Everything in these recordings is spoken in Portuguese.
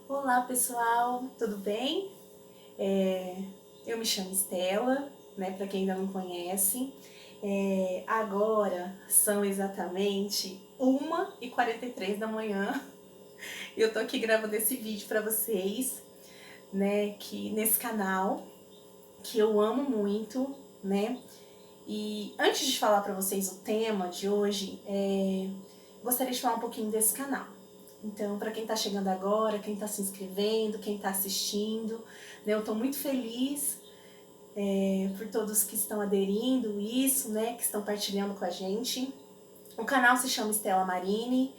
Olá pessoal, tudo bem? Eu me chamo Estela, né, para quem ainda não conhece. Agora são exatamente 1h43 da manhã e eu tô aqui gravando esse vídeo para vocês, né, que nesse canal que eu amo muito, né? E antes de falar para vocês o tema de hoje, gostaria de falar um pouquinho desse canal. Então, para quem está chegando agora, quem está se inscrevendo, quem está assistindo, né, eu estou muito feliz por todos que estão aderindo isso, né, que estão partilhando com a gente. O canal se chama Estela Marini,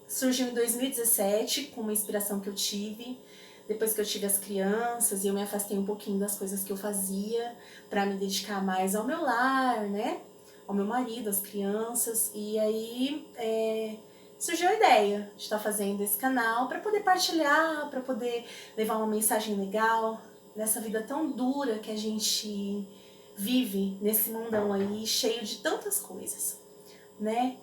surgiu em 2017 com uma inspiração que eu tive depois que eu tive as crianças e eu me afastei um pouquinho das coisas que eu fazia para me dedicar mais ao meu lar, né, ao meu marido, às crianças. E aí surgiu a ideia de estar fazendo esse canal para poder partilhar, para poder levar uma mensagem legal nessa vida tão dura que a gente vive nesse mundão aí cheio de tantas coisas, né?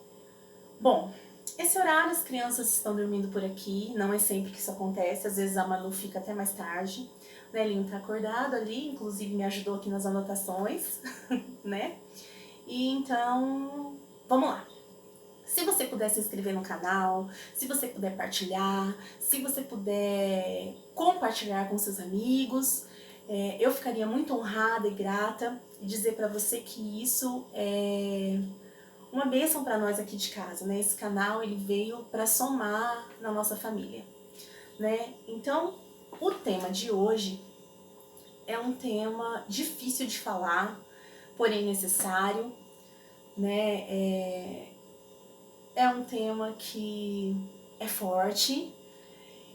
Bom, esse horário as crianças estão dormindo por aqui, não é sempre que isso acontece, às vezes a Manu fica até mais tarde, né? Ele tá acordado ali, inclusive me ajudou aqui nas anotações, né? E então, vamos lá. Se você puder se inscrever no canal, se você puder partilhar, se você puder compartilhar com seus amigos, eu ficaria muito honrada e grata e dizer para você que isso é uma bênção para nós aqui de casa, né? Esse canal ele veio para somar na nossa família, né? Então, o tema de hoje é um tema difícil de falar, porém necessário, né? É um tema que é forte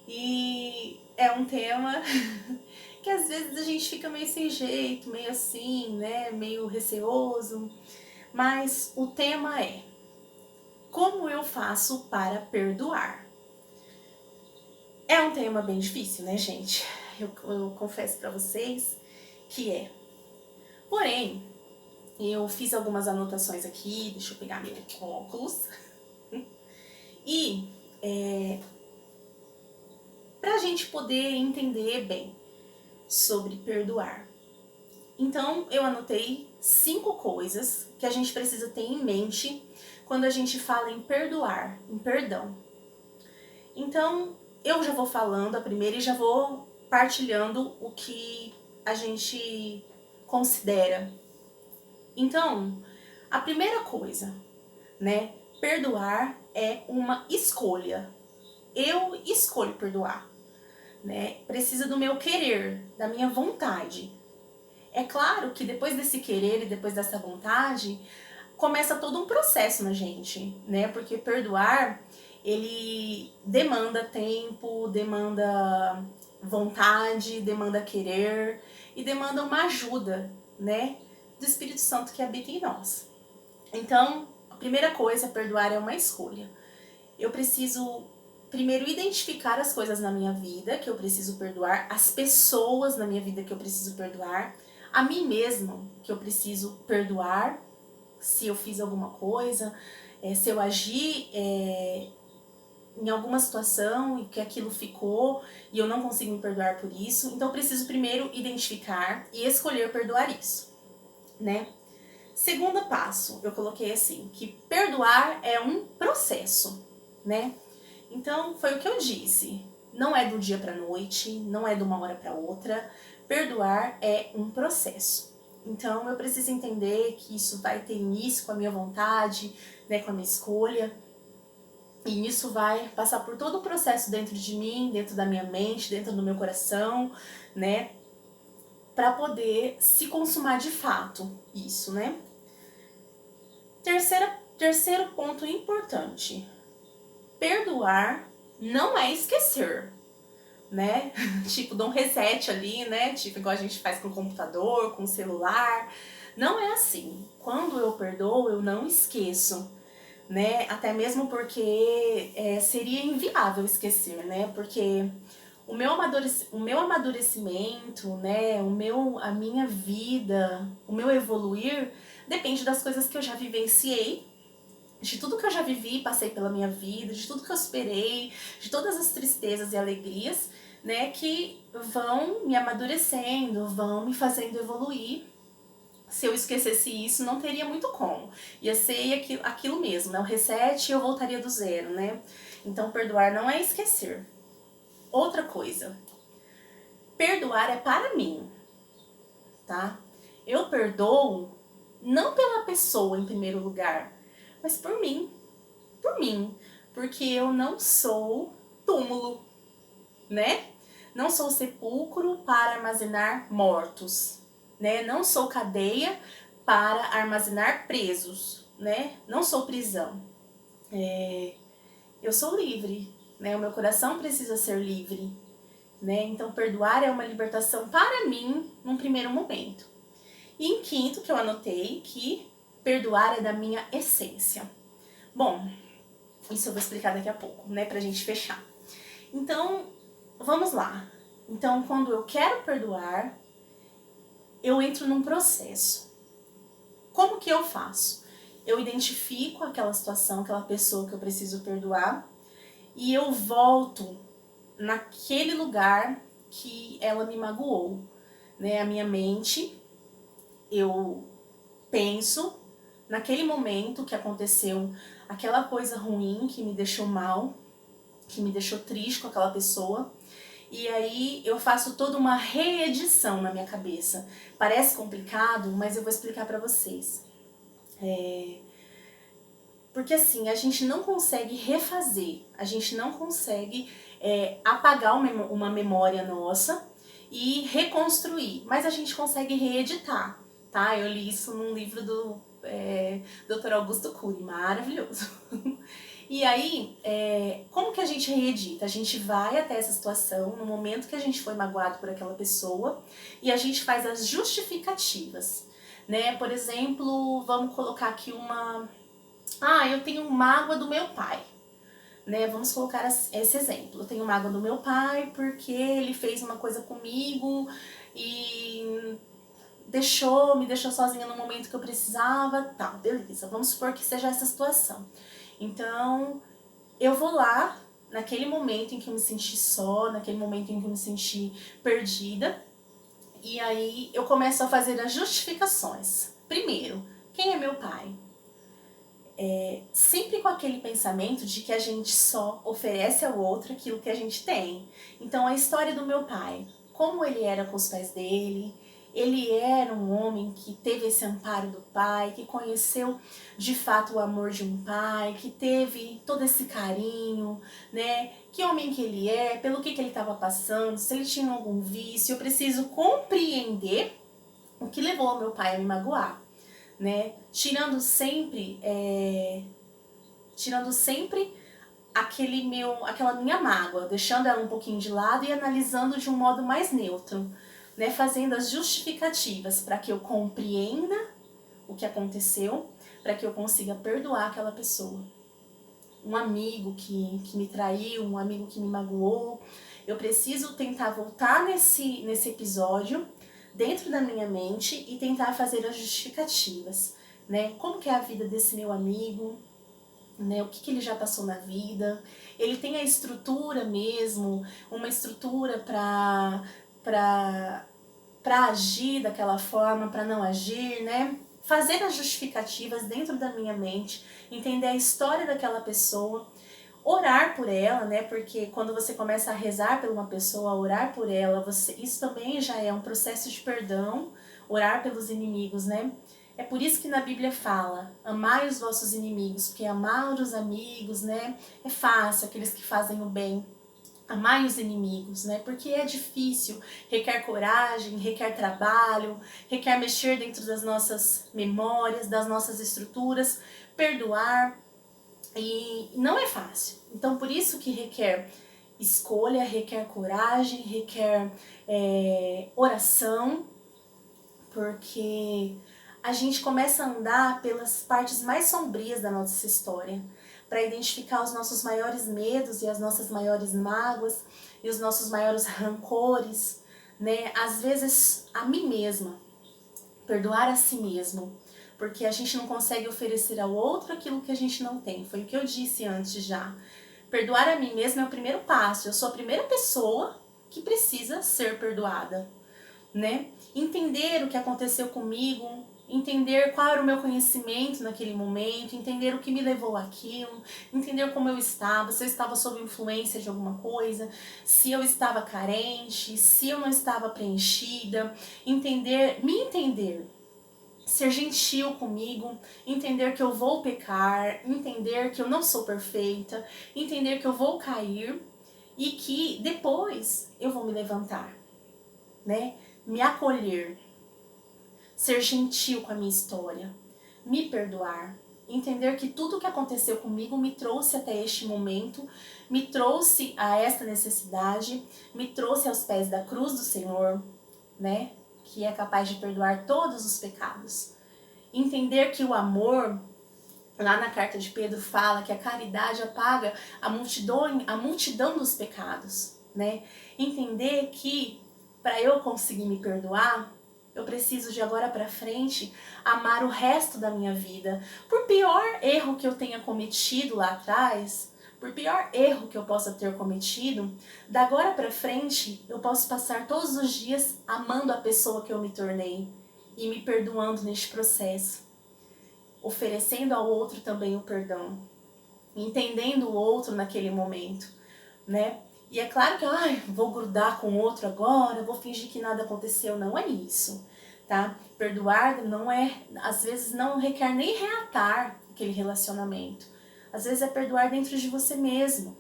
e é um tema que às vezes a gente fica meio sem jeito, meio assim, né? Meio receoso. Mas o tema é: como eu faço para perdoar? É um tema bem difícil, né, gente? Eu confesso para vocês que é. Porém, eu fiz algumas anotações aqui, deixa eu pegar meu óculos. E para a gente poder entender bem sobre perdoar. Então, eu anotei 5 coisas que a gente precisa ter em mente quando a gente fala em perdoar, em perdão. Então, eu já vou falando a primeira e já vou partilhando o que a gente considera. Então, a primeira coisa, né? Perdoar é uma escolha. Eu escolho perdoar, né? Precisa do meu querer, da minha vontade. É claro que depois desse querer e depois dessa vontade, começa todo um processo na gente, né? Porque perdoar, ele demanda tempo, demanda vontade, demanda querer e demanda uma ajuda, né? Do Espírito Santo que habita em nós. Então, a primeira coisa, perdoar é uma escolha. Eu preciso primeiro identificar as coisas na minha vida que eu preciso perdoar, as pessoas na minha vida que eu preciso perdoar, a mim mesmo que eu preciso perdoar se eu fiz alguma coisa, se eu agi em alguma situação e que aquilo ficou e eu não consigo me perdoar por isso. Então eu preciso primeiro identificar e escolher perdoar isso, né? Segundo passo, eu coloquei assim, que perdoar é um processo, né? Então, foi o que eu disse. Não é do dia para noite, não é de uma hora para outra. Perdoar é um processo. Então, eu preciso entender que isso vai ter início com a minha vontade, né, com a minha escolha. E isso vai passar por todo o processo dentro de mim, dentro da minha mente, dentro do meu coração, né? Para poder se consumar de fato isso, né? Terceiro ponto importante. Perdoar não é esquecer, né? Tipo, dá um reset ali, né? Tipo, igual a gente faz com o computador, com o celular. Não é assim. Quando eu perdoo, eu não esqueço, né? Até mesmo porque seria inviável esquecer, né? Porque o meu amadurecimento, né? A minha vida, o meu evoluir depende das coisas que eu já vivenciei, de tudo que eu já vivi, passei pela minha vida, de tudo que eu superei, de todas as tristezas e alegrias, né, que vão me amadurecendo, vão me fazendo evoluir. Se eu esquecesse isso, não teria muito como. Ia ser aquilo mesmo, né? O reset e eu voltaria do zero, né? Então, perdoar não é esquecer. Outra coisa, perdoar é para mim, tá? Eu perdoo não pela pessoa em primeiro lugar, mas por mim, porque eu não sou túmulo, né? Não sou sepulcro para armazenar mortos, né? Não sou cadeia para armazenar presos, né? Não sou prisão. Eu sou livre, né? O meu coração precisa ser livre, né? Então perdoar é uma libertação para mim num primeiro momento. E em quinto, que eu anotei, que perdoar é da minha essência. Bom, isso eu vou explicar daqui a pouco, né? Pra gente fechar. Então, vamos lá. Então, quando eu quero perdoar, eu entro num processo. Como que eu faço? Eu identifico aquela situação, aquela pessoa que eu preciso perdoar e eu volto naquele lugar que ela me magoou, né? A minha mente, eu penso naquele momento que aconteceu aquela coisa ruim que me deixou mal, que me deixou triste com aquela pessoa. E aí eu faço toda uma reedição na minha cabeça. Parece complicado, mas eu vou explicar pra vocês. Porque assim, a gente não consegue refazer, a gente não consegue apagar uma memória nossa e reconstruir, mas a gente consegue reeditar, tá? Eu li isso num livro do Dr. Augusto Cury, maravilhoso. E aí, como que a gente reedita? A gente vai até essa situação, no momento que a gente foi magoado por aquela pessoa, e a gente faz as justificativas, né? Por exemplo, vamos colocar aqui eu tenho mágoa do meu pai, né? Vamos colocar esse exemplo. Eu tenho mágoa do meu pai porque ele fez uma coisa comigo e me deixou sozinha no momento que eu precisava, tá, beleza. Vamos supor que seja essa situação. Então, eu vou lá, naquele momento em que eu me senti só, naquele momento em que eu me senti perdida, e aí eu começo a fazer as justificações. Primeiro, quem é meu pai? Sempre com aquele pensamento de que a gente só oferece ao outro aquilo que a gente tem. Então, a história do meu pai, como ele era com os pais dele, ele era um homem que teve esse amparo do pai, que conheceu de fato o amor de um pai, que teve todo esse carinho, né? Que homem que ele é, pelo que ele estava passando, se ele tinha algum vício. Eu preciso compreender o que levou o meu pai a me magoar, né? Tirando sempre aquela minha mágoa, deixando ela um pouquinho de lado e analisando de um modo mais neutro, né? Fazendo as justificativas para que eu compreenda o que aconteceu, para que eu consiga perdoar aquela pessoa. Um amigo que me traiu, um amigo que me magoou, eu preciso tentar voltar nesse episódio dentro da minha mente e tentar fazer as justificativas, né? Como que é a vida desse meu amigo, né? O que ele já passou na vida? Ele tem a estrutura mesmo, uma estrutura para agir daquela forma, para não agir, né? Fazer as justificativas dentro da minha mente, entender a história daquela pessoa, orar por ela, né? Porque quando você começa a rezar por uma pessoa, a orar por ela, isso também já é um processo de perdão, orar pelos inimigos, né? É por isso que na Bíblia fala, amai os vossos inimigos, porque amar os amigos, né? É fácil, aqueles que fazem o bem. Amai os inimigos, né? Porque é difícil, requer coragem, requer trabalho, requer mexer dentro das nossas memórias, das nossas estruturas, perdoar, e não é fácil. Então, por isso que requer escolha, requer coragem, requer oração, porque a gente começa a andar pelas partes mais sombrias da nossa história, para identificar os nossos maiores medos e as nossas maiores mágoas e os nossos maiores rancores, né? Às vezes a mim mesma, perdoar a si mesmo, porque a gente não consegue oferecer ao outro aquilo que a gente não tem. Foi o que eu disse antes já. Perdoar a mim mesma é o primeiro passo. Eu sou a primeira pessoa que precisa ser perdoada, né? Entender o que aconteceu comigo, entender qual era o meu conhecimento naquele momento, entender o que me levou àquilo, entender como eu estava, se eu estava sob influência de alguma coisa, se eu estava carente, se eu não estava preenchida, me entender, ser gentil comigo, entender que eu vou pecar, entender que eu não sou perfeita, entender que eu vou cair e que depois eu vou me levantar, né? Me acolher, ser gentil com a minha história, me perdoar, entender que tudo o que aconteceu comigo me trouxe até este momento, me trouxe a esta necessidade, me trouxe aos pés da cruz do Senhor, né? Que é capaz de perdoar todos os pecados. Entender que o amor, lá na carta de Pedro fala que a caridade apaga a multidão dos pecados, né? Entender que para eu conseguir me perdoar, eu preciso de agora para frente amar o resto da minha vida. Por pior erro que eu tenha cometido lá atrás, por pior erro que eu possa ter cometido, da agora para frente eu posso passar todos os dias amando a pessoa que eu me tornei e me perdoando neste processo, oferecendo ao outro também o perdão, entendendo o outro naquele momento, né? E é claro que, vou grudar com o outro agora, vou fingir que nada aconteceu. Não é isso, tá? Perdoar não é, às vezes não requer nem reatar aquele relacionamento. Às vezes é perdoar dentro de você mesmo.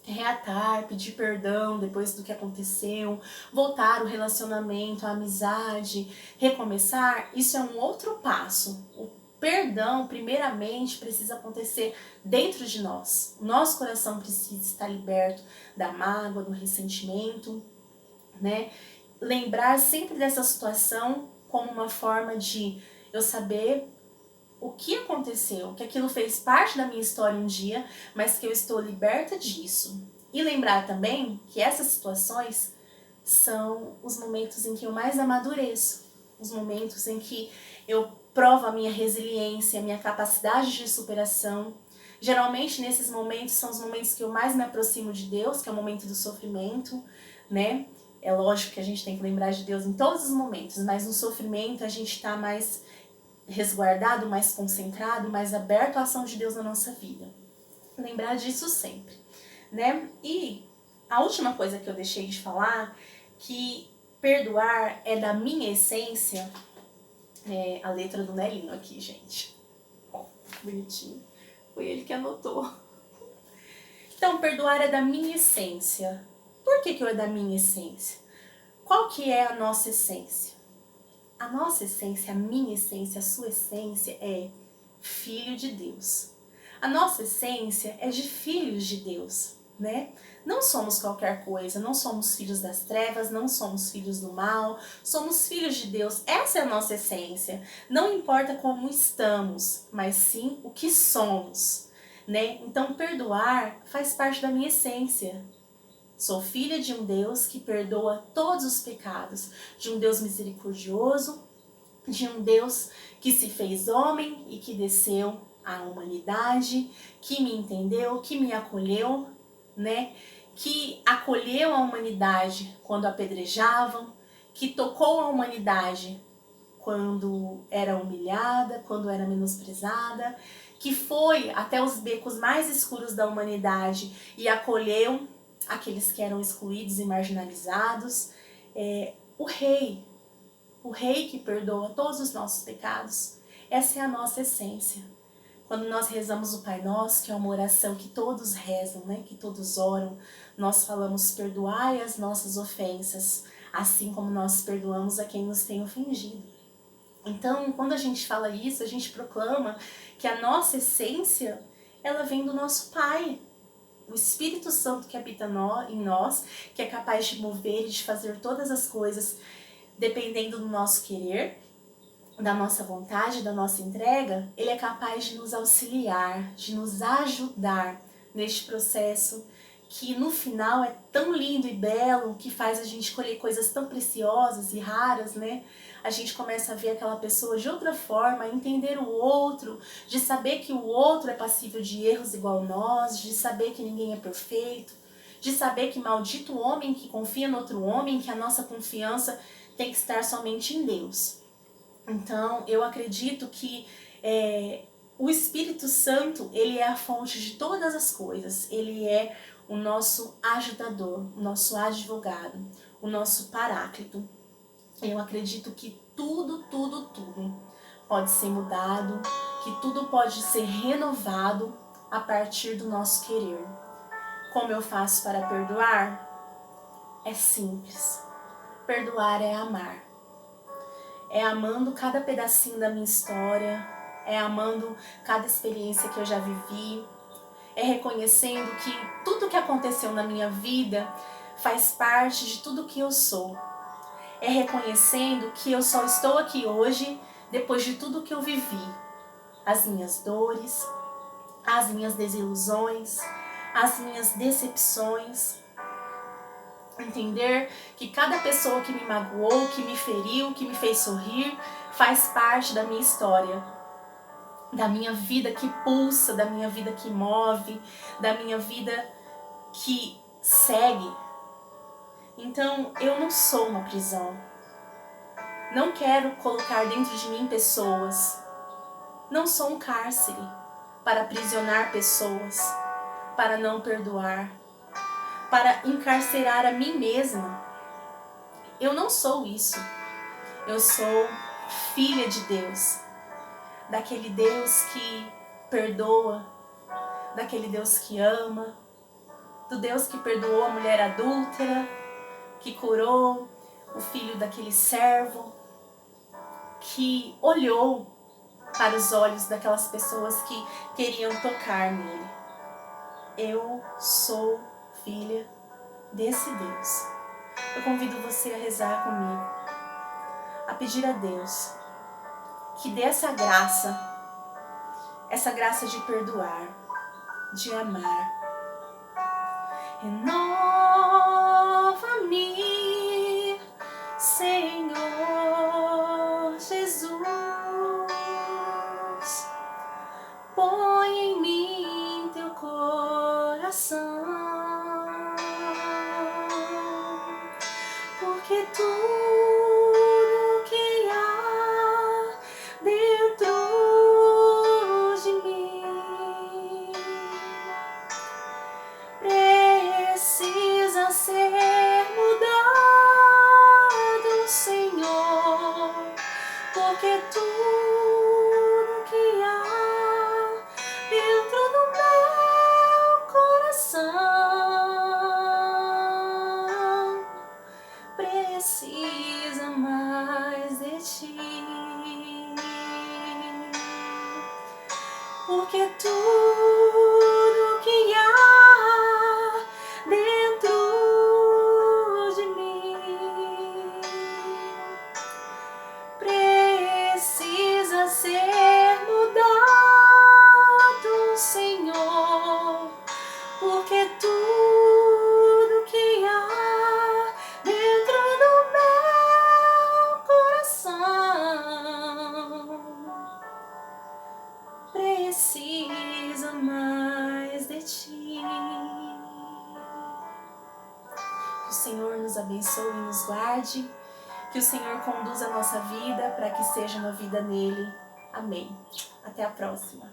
Reatar, pedir perdão depois do que aconteceu, voltar o relacionamento, a amizade, recomeçar, isso é um outro passo. O perdão, primeiramente, precisa acontecer dentro de nós. O nosso coração precisa estar liberto da mágoa, do ressentimento, né? Lembrar sempre dessa situação como uma forma de eu saber o que aconteceu, que aquilo fez parte da minha história um dia, mas que eu estou liberta disso. E lembrar também que essas situações são os momentos em que eu mais amadureço, os momentos em que eu provo a minha resiliência, a minha capacidade de superação. Geralmente nesses momentos são os momentos que eu mais me aproximo de Deus, que é o momento do sofrimento, né? É lógico que a gente tem que lembrar de Deus em todos os momentos, mas no sofrimento a gente está mais resguardado, mais concentrado, mais aberto à ação de Deus na nossa vida. Lembrar disso sempre, né? E a última coisa que eu deixei de falar, que perdoar é da minha essência, é a letra do Nelinho aqui, gente. Ó, bonitinho. Foi ele que anotou. Então, perdoar é da minha essência. Por que é da minha essência? Qual que é a nossa essência? A nossa essência, a minha essência, a sua essência é filho de Deus. A nossa essência é de filhos de Deus, né? Não somos qualquer coisa, não somos filhos das trevas, não somos filhos do mal, somos filhos de Deus. Essa é a nossa essência. Não importa como estamos, mas sim o que somos, né? Então, perdoar faz parte da minha essência. Sou filha de um Deus que perdoa todos os pecados, de um Deus misericordioso, de um Deus que se fez homem e que desceu à humanidade, que me entendeu, que me acolheu, né? Que acolheu a humanidade quando apedrejavam, que tocou a humanidade quando era humilhada, quando era menosprezada, que foi até os becos mais escuros da humanidade e acolheu aqueles que eram excluídos e marginalizados. O Rei que perdoa todos os nossos pecados. Essa é a nossa essência. Quando nós rezamos o Pai Nosso, que é uma oração que todos rezam, né? Que todos oram, nós falamos: perdoai as nossas ofensas, assim como nós perdoamos a quem nos tem ofendido. Então, quando a gente fala isso, a gente proclama que a nossa essência, ela vem do nosso Pai, o Espírito Santo que habita em nós, que é capaz de mover e de fazer todas as coisas dependendo do nosso querer, da nossa vontade, da nossa entrega. Ele é capaz de nos auxiliar, de nos ajudar neste processo que no final é tão lindo e belo, que faz a gente colher coisas tão preciosas e raras, né? a gente começa a ver aquela pessoa de outra forma, a entender o outro, de saber que o outro é passível de erros igual nós, de saber que ninguém é perfeito, de saber que maldito o homem que confia no outro homem, que a nossa confiança tem que estar somente em Deus. Então, eu acredito que o Espírito Santo, ele é a fonte de todas as coisas. Ele é o nosso ajudador, o nosso advogado, o nosso paráclito. Eu acredito que tudo pode ser mudado, que tudo pode ser renovado a partir do nosso querer. Como eu faço para perdoar? É simples. Perdoar é amar. É amando cada pedacinho da minha história, é amando cada experiência que eu já vivi, é reconhecendo que tudo que aconteceu na minha vida faz parte de tudo que eu sou. É reconhecendo que eu só estou aqui hoje depois de tudo que eu vivi. As minhas dores, as minhas desilusões, as minhas decepções. Entender que cada pessoa que me magoou, que me feriu, que me fez sorrir, faz parte da minha história, da minha vida que pulsa, da minha vida que move, da minha vida que segue. Então, eu não sou uma prisão. Não quero colocar dentro de mim pessoas. Não sou um cárcere para aprisionar pessoas, para não perdoar, para encarcerar a mim mesma. Eu não sou isso. Eu sou filha de Deus, daquele Deus que perdoa, daquele Deus que ama, do Deus que perdoou a mulher adúltera, que curou o filho daquele servo, que olhou para os olhos daquelas pessoas que queriam tocar nele. Eu sou filha desse Deus. Eu convido você a rezar comigo, a pedir a Deus que dê essa graça de perdoar, de amar. Renova-me, Senhor Jesus, põe em mim teu coração, porque tudo que há dentro de mim precisa ser mudado, Senhor, porque tudo que há dentro do meu coração precisa mais de ti, porque tudo que há dentro de mim precisa ser mudado, Senhor, porque tudo que há dentro do meu coração precisa mais de ti. Que o Senhor nos abençoe e nos guarde, que o Senhor conduza a nossa vida para que seja uma vida nele. Amém. Até a próxima.